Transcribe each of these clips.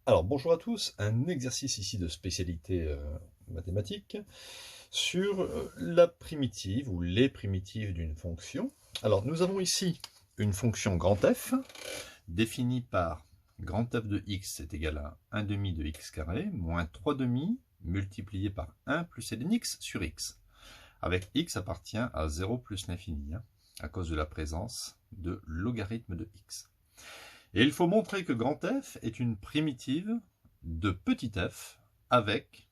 Alors bonjour à tous, un exercice ici de spécialité mathématique sur la primitive ou les primitives d'une fonction. Alors nous avons ici une fonction grand F définie par grand F de x est égal à 1 demi de x carré moins 3 demi multiplié par 1 plus ln x sur x, avec x appartient à 0 plus l'infini, à cause de la présence de logarithme de x. Et il faut montrer que grand F est une primitive de petit f avec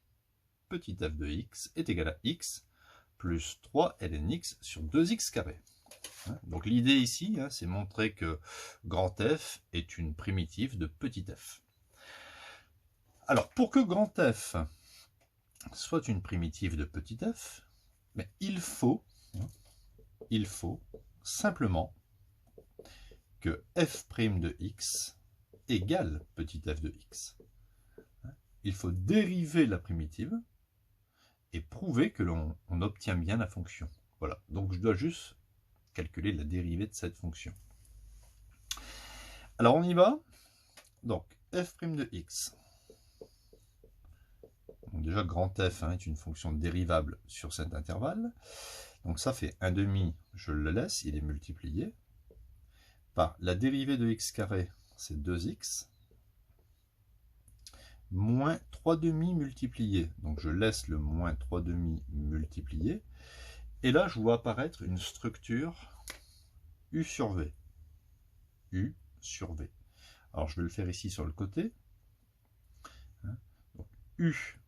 petit f de x est égal à x plus 3 ln x sur 2x carré. Donc l'idée ici, c'est montrer que grand F est une primitive de petit f. Alors pour que grand F soit une primitive de petit f, mais il faut simplement que f' de x égale petit f de x. Il faut dériver la primitive et prouver que l'on obtient bien la fonction. Voilà, donc je dois juste calculer la dérivée de cette fonction. Alors on y va. Donc f' de x. Donc déjà grand f est une fonction dérivable sur cet intervalle. Donc ça fait 1 demi, je le laisse, il est multiplié par la dérivée de x carré, c'est 2x, moins 3 demi multiplié. Donc je laisse le moins 3 demi multiplié. Et là, je vois apparaître une structure U sur V. U sur V. Alors je vais le faire ici sur le côté. Donc, U,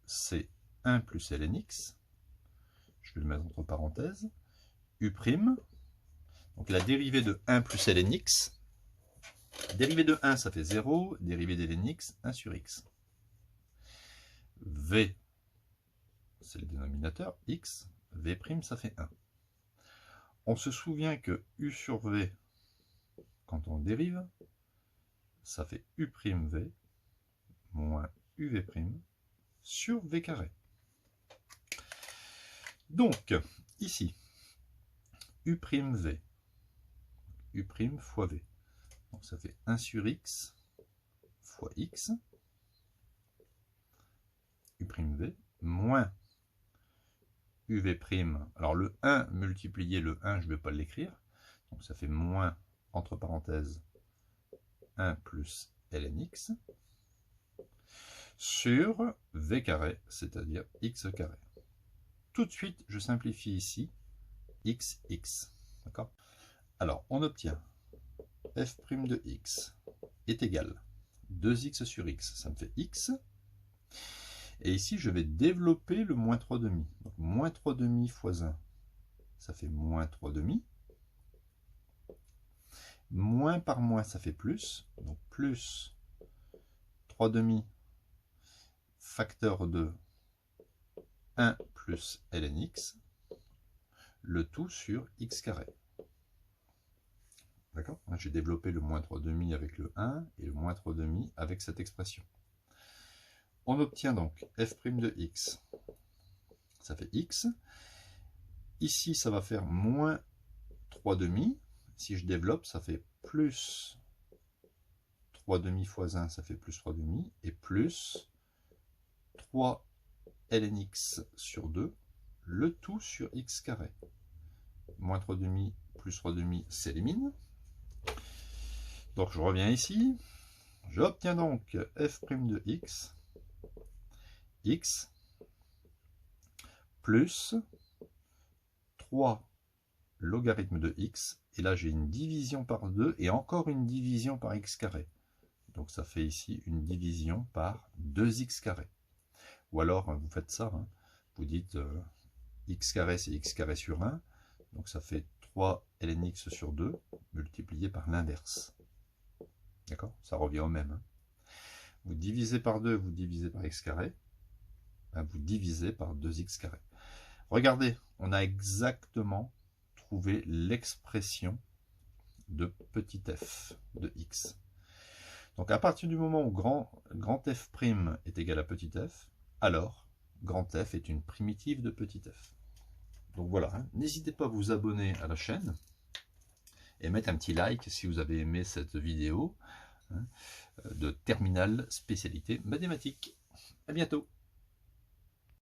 c'est 1 plus ln x. Je vais le mettre entre parenthèses. U'. Donc la dérivée de 1 plus ln x. Dérivée de 1, ça fait 0. Dérivée de ln x, 1 sur x. V, c'est le dénominateur. X. V', ça fait 1. On se souvient que U sur V, quand on dérive, ça fait U', V moins UV' sur V carré. Donc, ici, U', V, U' fois V. Donc ça fait 1 sur x fois x, u'v, moins uv'. Alors le 1 multiplié le 1, je ne vais pas l'écrire. Donc ça fait moins, entre parenthèses, 1 plus ln x, sur v carré, c'est-à-dire x carré. Tout de suite, je simplifie ici, x. D'accord? Alors, on obtient f' de x est égal 2x sur x, ça me fait x. Et ici, je vais développer le moins 3 demi. Donc, moins 3 demi fois 1, ça fait moins 3 demi. Moins par moins, ça fait plus. Donc, plus 3 demi facteur de 1 plus ln x, le tout sur x carré. D'accord? J'ai développé le moins 3 demi avec le 1 et le moins 3 demi avec cette expression. On obtient donc f' de x, ça fait x. Ici, ça va faire moins 3 demi. Si je développe, ça fait plus 3 demi fois 1, ça fait plus 3 demi, et plus 3 ln x sur 2, le tout sur x carré. Moins 3 demi plus 3 demi s'élimine. Donc je reviens ici. J'obtiens donc f' de x, x, plus 3 logarithme de x, et là j'ai une division par 2, et encore une division par x carré. Donc ça fait ici une division par 2x carré. Ou alors vous faites ça, vous dites x carré c'est x carré sur 1, donc ça fait 3 ln x sur 2 multiplié par l'inverse. D'accord? Ça revient au même. Vous divisez par 2, vous divisez par x carré, vous divisez par 2x carré. Regardez, on a exactement trouvé l'expression de petit f de x. Donc à partir du moment où grand f' est égal à petit f, alors grand f est une primitive de petit f. Donc voilà, n'hésitez pas à vous abonner à la chaîne et mettre un petit like si vous avez aimé cette vidéo. de terminale spécialité mathématiques. À bientôt.